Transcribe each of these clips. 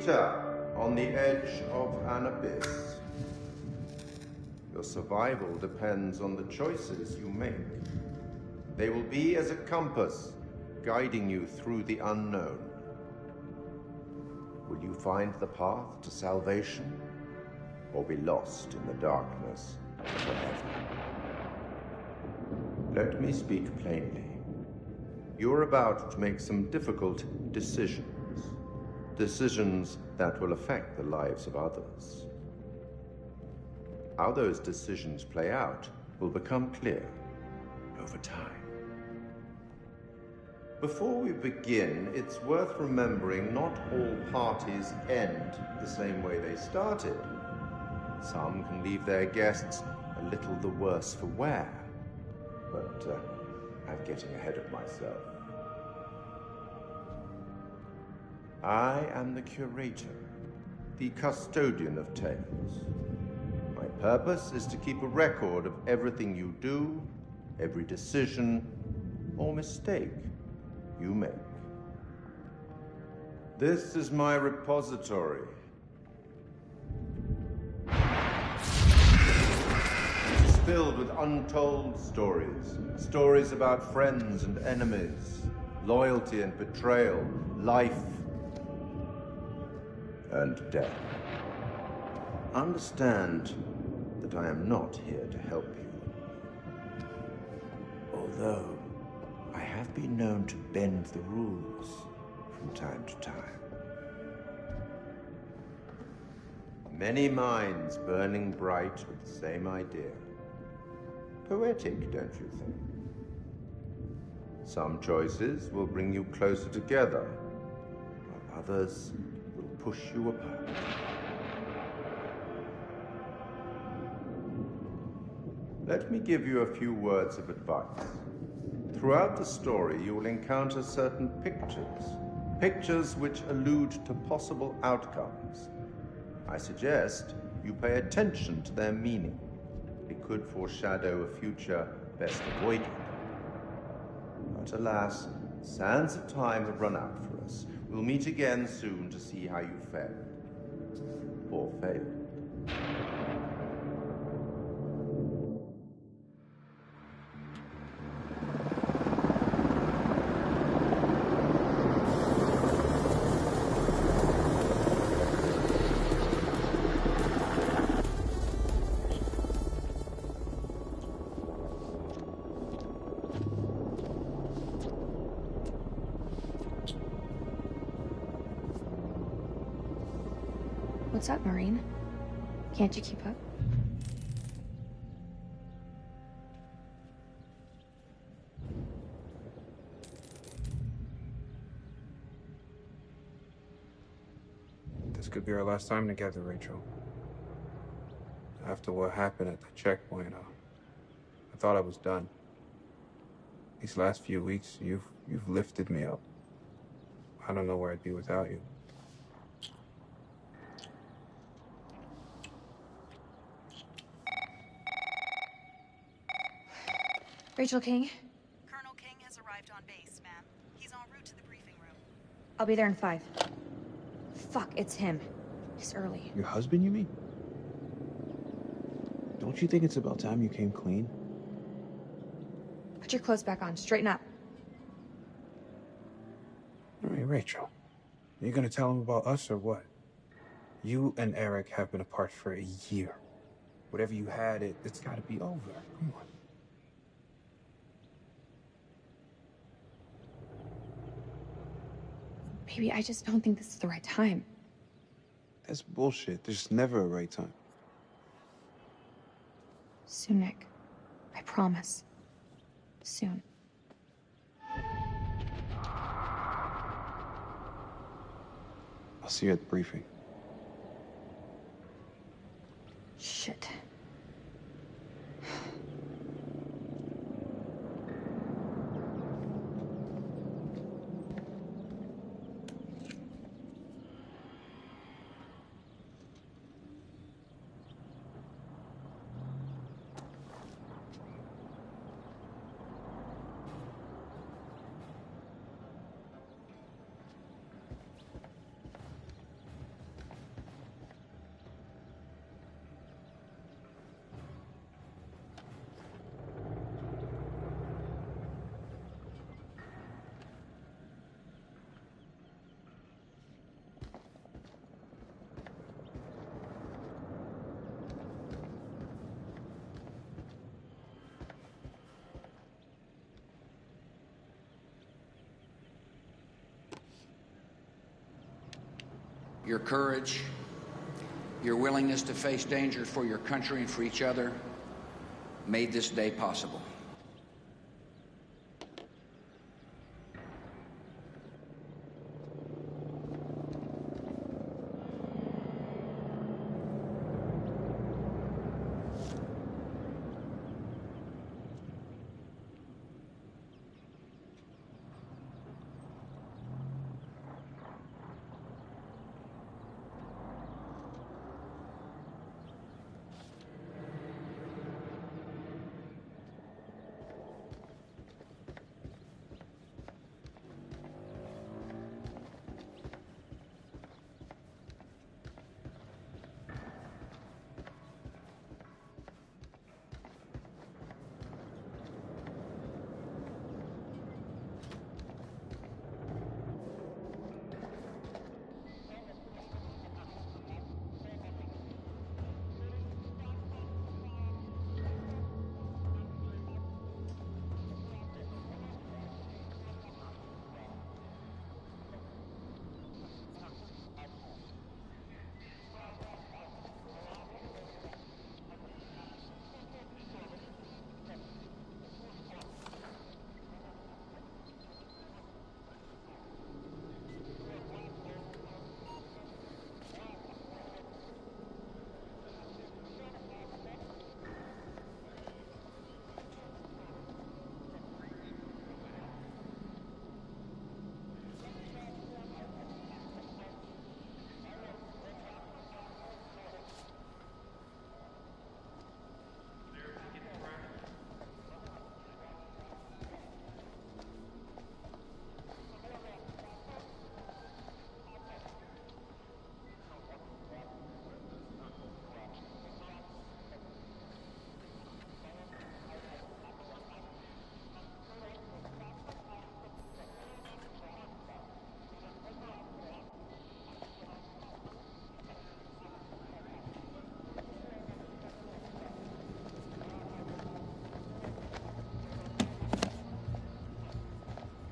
teeter on the edge of an abyss. Your survival depends on the choices you make. They will be as a compass, guiding you through the unknown. Will you find the path to salvation, or be lost in the darkness forever? Let me speak plainly. You're about to make some difficult decisions. Decisions that will affect the lives of others. How those decisions play out will become clear over time. Before we begin, it's worth remembering not all parties end the same way they started. Some can leave their guests a little the worse for wear. But I'm getting ahead of myself. I am the curator, the custodian of tales. My purpose is to keep a record of everything you do, every decision or mistake you make. This is my repository. It's filled with untold stories. Stories about friends and enemies, loyalty and betrayal, life and death. Understand that I am not here to help you. Although I have been known to bend the rules from time to time. Many minds burning bright with the same idea. Poetic, don't you think? Some choices will bring you closer together, while others will push you apart. Let me give you a few words of advice. Throughout the story, you will encounter certain pictures which allude to possible outcomes. I suggest you pay attention to their meaning. It could foreshadow a future best avoided. But alas, sands of time have run out for us. We'll meet again soon to see how you fared. Or failed. What's up, Marine? Can't you keep up? This could be our last time together, Rachel. After what happened at the checkpoint, I thought I was done. These last few weeks, you've lifted me up. I don't know where I'd be without you. Rachel King? Colonel King has arrived on base, ma'am. He's en route to the briefing room. I'll be there in 5. Fuck, it's him. It's early. Your husband, you mean? Don't you think it's about time you came clean? Put your clothes back on. Straighten up. All right, Rachel. Are you gonna tell him about us or what? You and Eric have been apart for a year. Whatever you had, it's gotta be over. Come on. Baby, I just don't think this is the right time. That's bullshit. There's never a right time. Soon, Nick. I promise. Soon. I'll see you at the briefing. Shit. Your courage, your willingness to face danger for your country and for each other made this day possible.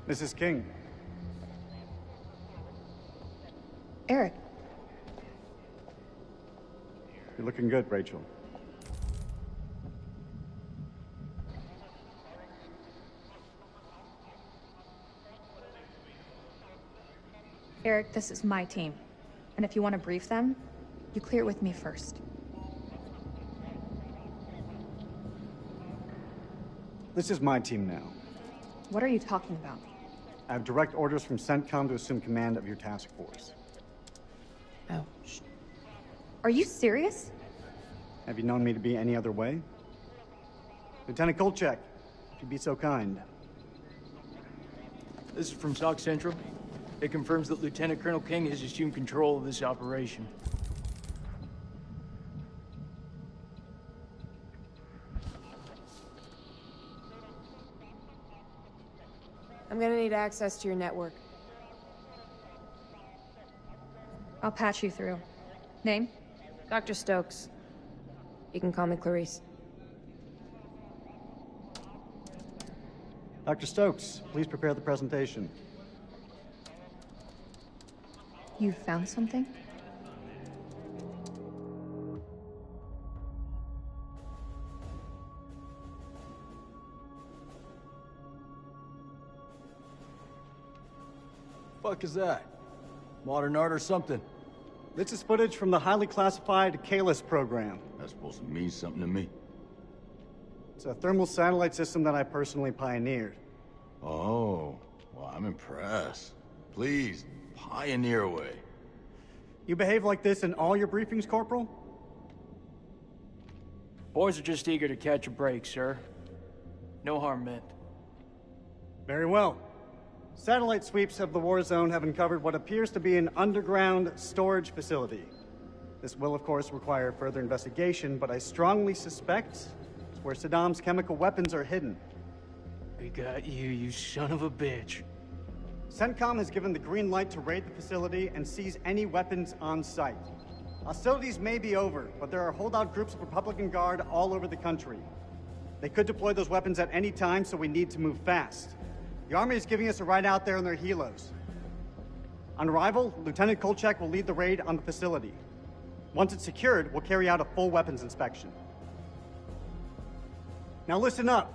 Mrs. King. Eric. You're looking good, Rachel. Eric, this is my team. And if you want to brief them, you clear it with me first. This is my team now. What are you talking about? I have direct orders from CENTCOM to assume command of your task force. Ouch. Are you serious? Have you known me to be any other way? Lieutenant Kolchak, if you'd be so kind. This is from SOC Central. It confirms that Lieutenant Colonel King has assumed control of this operation. I'm gonna need access to your network. I'll patch you through. Name? Dr. Stokes. You can call me Clarice. Dr. Stokes, please prepare the presentation. You found something? Fuck is that? Modern art or something? This is footage from the highly classified Kalis program. That's supposed to mean something to me. It's a thermal satellite system that I personally pioneered. Oh, well, I'm impressed. Please, pioneer away. You behave like this in all your briefings, Corporal? Boys are just eager to catch a break, sir. No harm meant. Very well. Satellite sweeps of the war zone have uncovered what appears to be an underground storage facility. This will, of course, require further investigation, but I strongly suspect it's where Saddam's chemical weapons are hidden. We got you, you son of a bitch. CENTCOM has given the green light to raid the facility and seize any weapons on site. Hostilities may be over, but there are holdout groups of Republican Guard all over the country. They could deploy those weapons at any time, so we need to move fast. The Army is giving us a ride out there in their helos. On arrival, Lieutenant Kolchak will lead the raid on the facility. Once it's secured, we'll carry out a full weapons inspection. Now listen up.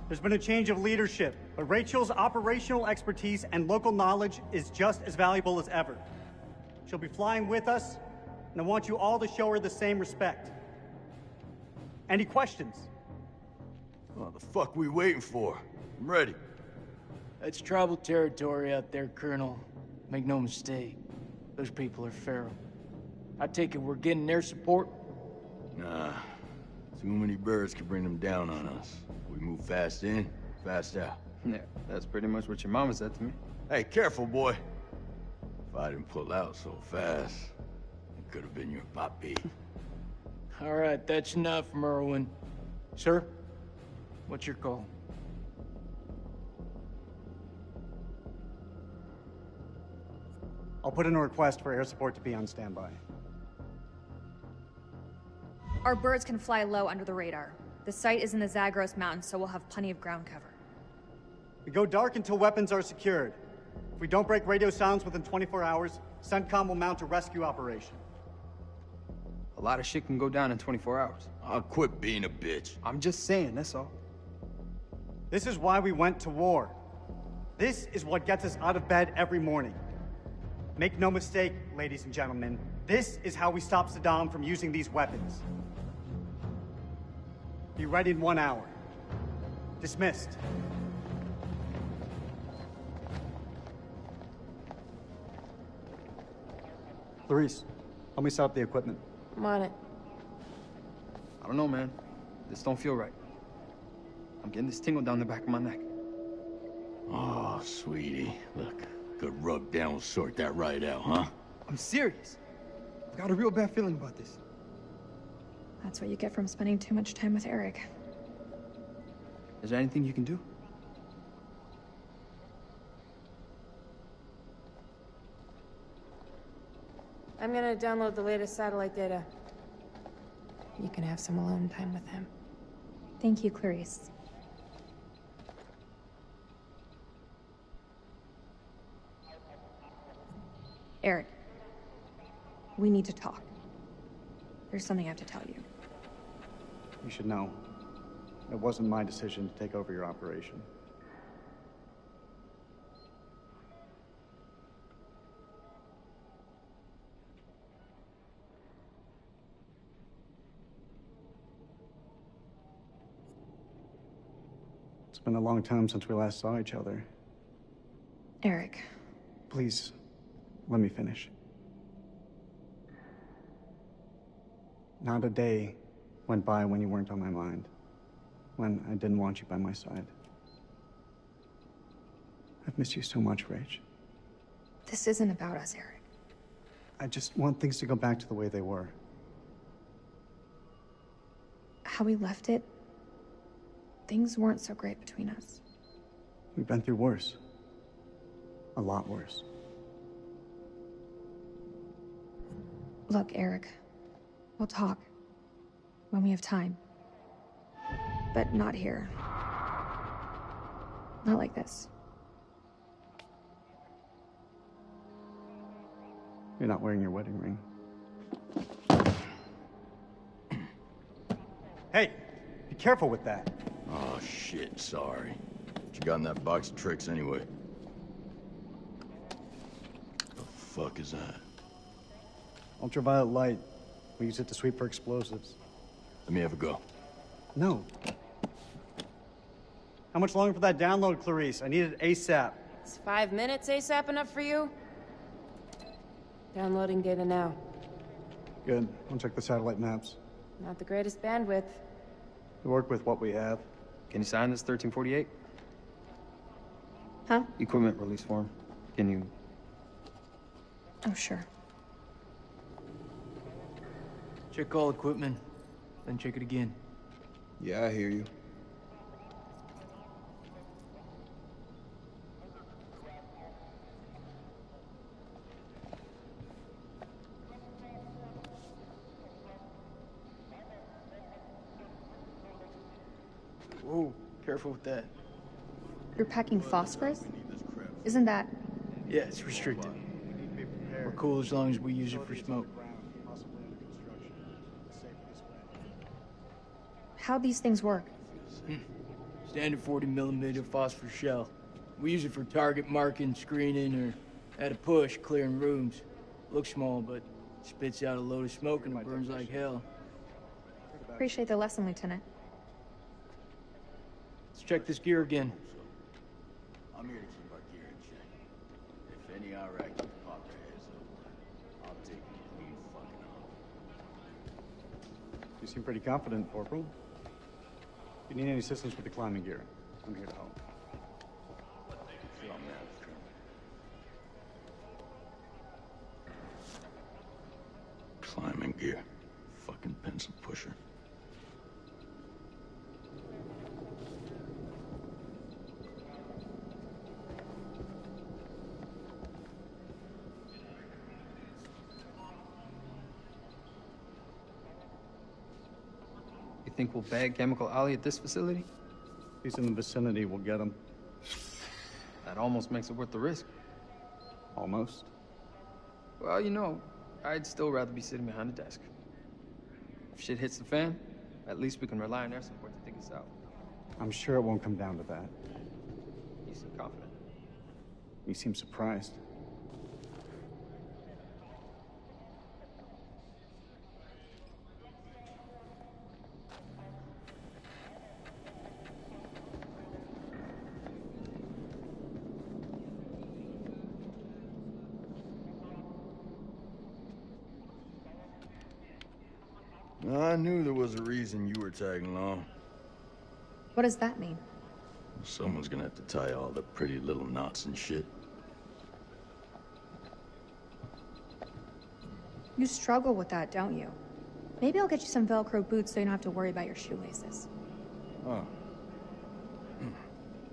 There's been a change of leadership, but Rachel's operational expertise and local knowledge is just as valuable as ever. She'll be flying with us, and I want you all to show her the same respect. Any questions? What the fuck we waiting for? I'm ready. That's tribal territory out there, Colonel. Make no mistake. Those people are feral. I take it we're getting their support? Nah. Too many birds could bring them down on us. We move fast in, fast out. Yeah, that's pretty much what your mama said to me. Hey, careful, boy. If I didn't pull out so fast, it could have been your papi. All right, that's enough, Merwin. Sir, what's your call? I'll put in a request for air support to be on standby. Our birds can fly low under the radar. The site is in the Zagros Mountains, so we'll have plenty of ground cover. We go dark until weapons are secured. If we don't break radio sounds within 24 hours, CENTCOM will mount a rescue operation. A lot of shit can go down in 24 hours. I'll quit being a bitch. I'm just saying, that's all. This is why we went to war. This is what gets us out of bed every morning. Make no mistake, ladies and gentlemen, this is how we stop Saddam from using these weapons. Be ready in 1 hour. Dismissed. Clarice, help me set up the equipment. I'm on it. I don't know, man. This don't feel right. I'm getting this tingle down the back of my neck. Oh, sweetie. Look, good rub down will sort that right out, huh? I'm serious. I've got a real bad feeling about this. That's what you get from spending too much time with Eric. Is there anything you can do? I'm gonna download the latest satellite data. You can have some alone time with him. Thank you, Clarice. Eric, we need to talk. There's something I have to tell you. You should know. It wasn't my decision to take over your operation. It's been a long time since we last saw each other. Eric. Please, let me finish. Not a day went by when you weren't on my mind. When I didn't want you by my side. I've missed you so much, Rach. This isn't about us, Eric. I just want things to go back to the way they were. How we left it, things weren't so great between us. We've been through worse. A lot worse. Look, Eric, we'll talk when we have time. But not here. Not like this. You're not wearing your wedding ring. Hey, be careful with that. Oh, shit, sorry. What you got in that box of tricks, anyway? The fuck is that? Ultraviolet light. We use it to sweep for explosives. Let me have a go. No. How much longer for that download, Clarice? I need it ASAP. Is 5 minutes ASAP enough for you? Downloading data now. Good. I'll check the satellite maps. Not the greatest bandwidth. We work with what we have. Can you sign this 1348? Huh? Equipment release form. Can you? Oh, sure. Check all equipment, then check it again. Yeah, I hear you. Whoa, careful with that. You're packing phosphorus? Isn't that... Yeah, it's restricted. cool as long as we use it for smoke. How'd these things work? Standard 40mm phosphor shell. We use it for target marking, screening, or at a push, clearing rooms. Looks small, but spits out a load of smoke and it burns like hell. Appreciate the lesson, Lieutenant. Let's check this gear again. I'm here to keep our gear in check. If any Iraqis pop their heads up, I'll take them clean fucking off. You seem pretty confident, Corporal. If you need any assistance with the climbing gear, I'm here to help. Sure, I'm out, Colonel. Climbing gear. Fucking pencil pusher. You think we'll bag Chemical Ali at this facility? If he's in the vicinity, we'll get him. That almost makes it worth the risk. Almost. Well, you know, I'd still rather be sitting behind a desk. If shit hits the fan, at least we can rely on air support to dig us out. I'm sure it won't come down to that. You seem confident. You seem surprised. I knew there was a reason you were tagging along. What does that mean? Someone's gonna have to tie all the pretty little knots and shit. You struggle with that, don't you? Maybe I'll get you some Velcro boots so you don't have to worry about your shoelaces. Oh.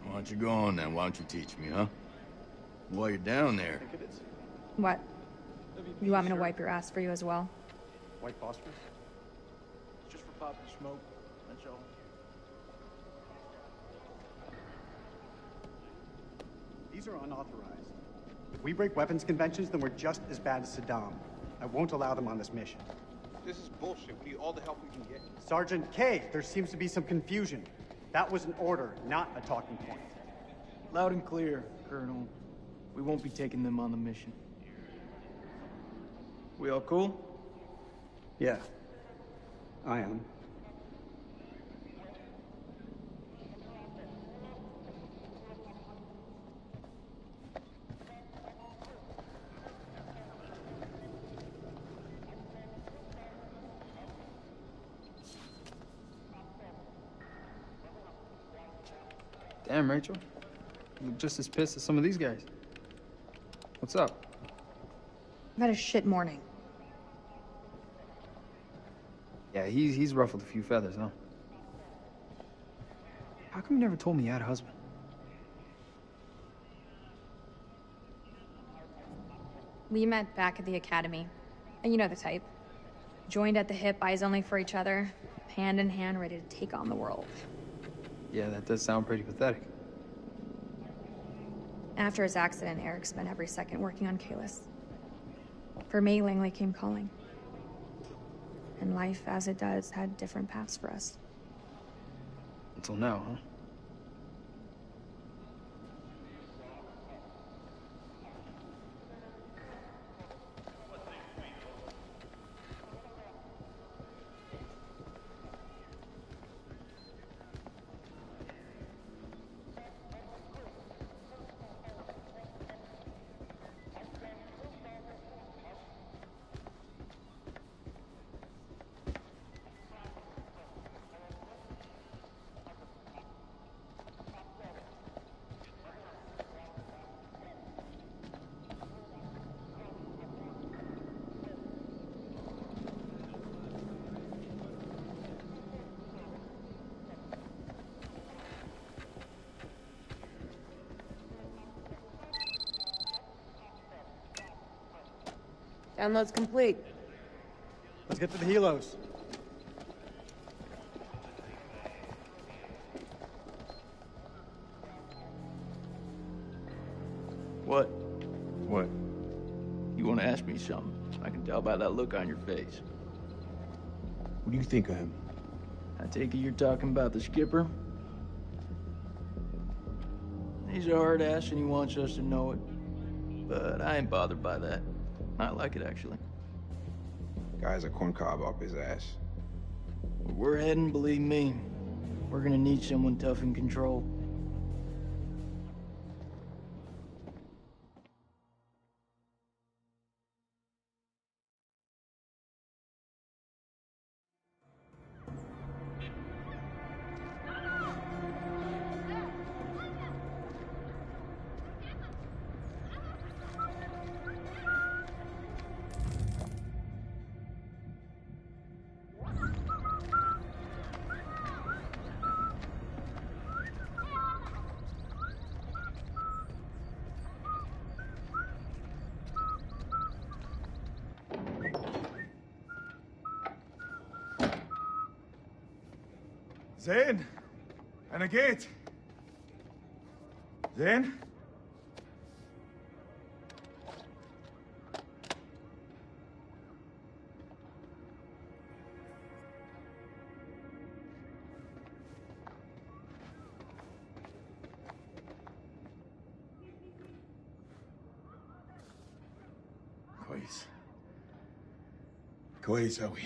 Why don't you go on then? Why don't you teach me, huh? While you're down there. What? You want me to wipe your ass for you as well? White phosphorus? Just for popping smoke, that's all. These are unauthorized. If we break weapons conventions, then we're just as bad as Saddam. I won't allow them on this mission. This is bullshit. We need all the help we can get. Sergeant K, there seems to be some confusion. That was an order, not a talking point. Loud and clear, Colonel. We won't be taking them on the mission. We all cool? Yeah, I am. Damn, Rachel. You look just as pissed as some of these guys. What's up? I've had a shit morning. Yeah, he's ruffled a few feathers, huh? How come you never told me you had a husband? We met back at the academy. And you know the type. Joined at the hip, eyes only for each other. Hand in hand, ready to take on the world. Yeah, that does sound pretty pathetic. After his accident, Eric spent every second working on Kalis. For me, Langley came calling. And life, as it does, had different paths for us. Until now, huh? Download's complete. Let's get to the helos. What? What? You want want to ask me something. I can tell by that look on your face. What do you think of him? I take it you're talking about the skipper? He's a hard ass and he wants us to know it. But I ain't bothered by that. I like it, actually. Guy's a corncob up his ass. Where we're heading, believe me, we're gonna need someone tough in control. زين أنا جيت. زين كويس كويس أوي.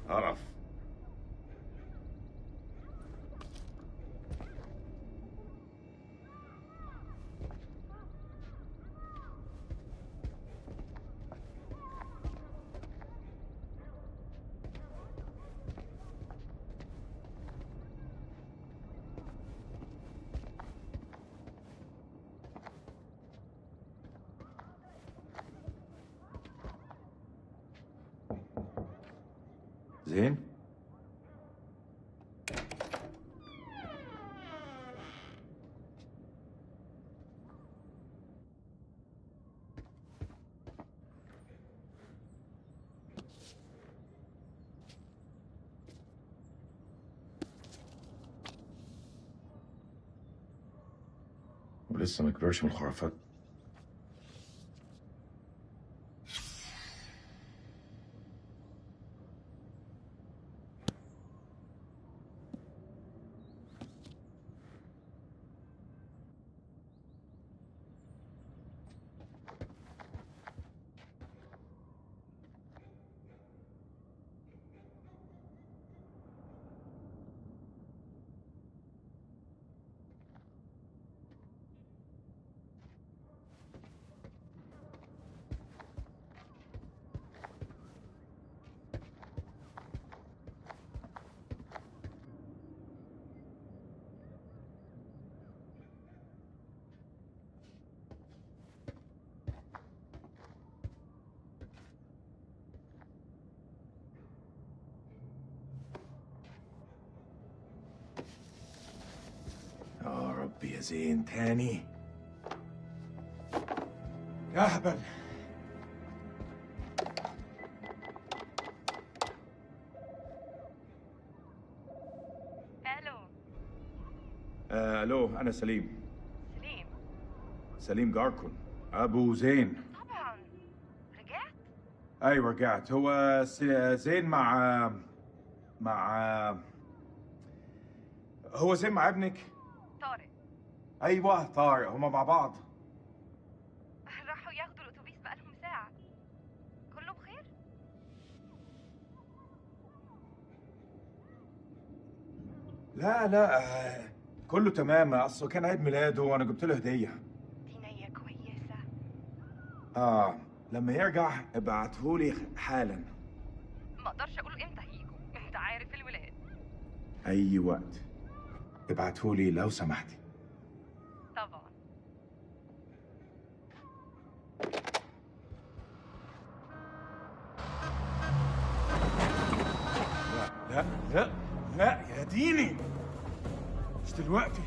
عرف. زين ولسه ما كبرش من الخرافات. يا ربي يا زين تاني يا هبل. الو. الو انا سليم. سليم. سليم جاركن ابو زين. طبعا. رجعت؟ ايوه رجعت. هو زين مع هو زين مع ابنك؟ طارق. ايوه طارق، هما مع بعض. راحوا ياخدوا الاتوبيس بقالهم ساعة. كله بخير؟ لا كله تمام. اصله كان عيد ميلاده وانا جبت له هديه. دي نية كويسة. لما يرجع ابعتهولي حالا. ما اقدرش اقول امتى هيجوا، انت عارف الولاد. اي وقت ابعتهولي لو سمحتي. طبعا. لا لا لا يا ديني، مش دلوقتي.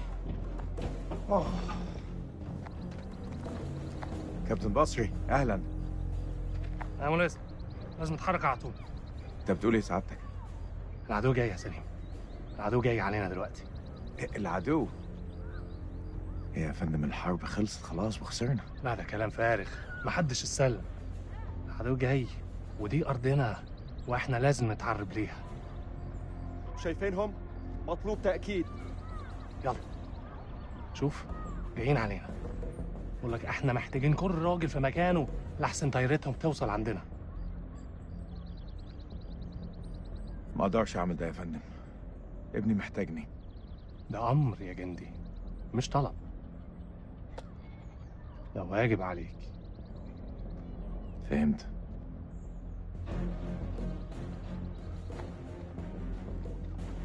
كابتن بصري اهلا. يا ملازم، لازم نتحرك على طول. انت بتقول ايه سعادتك؟ العدو جاي يا سليم، العدو جاي علينا دلوقتي. العدو؟ يا فندم الحرب خلصت خلاص وخسرنا. لا ده كلام فارغ، محدش اتسلم. العدو جاي ودي أرضنا واحنا لازم نتعرب ليها. شايفينهم؟ مطلوب تأكيد. يلا شوف جايين علينا. بقول لك احنا محتاجين كل راجل في مكانه لحسن طيارتهم توصل عندنا. ما اقدرش اعمل ده يا فندم، ابني محتاجني. ده أمر يا جندي مش طلب، ده واجب عليك. فهمت.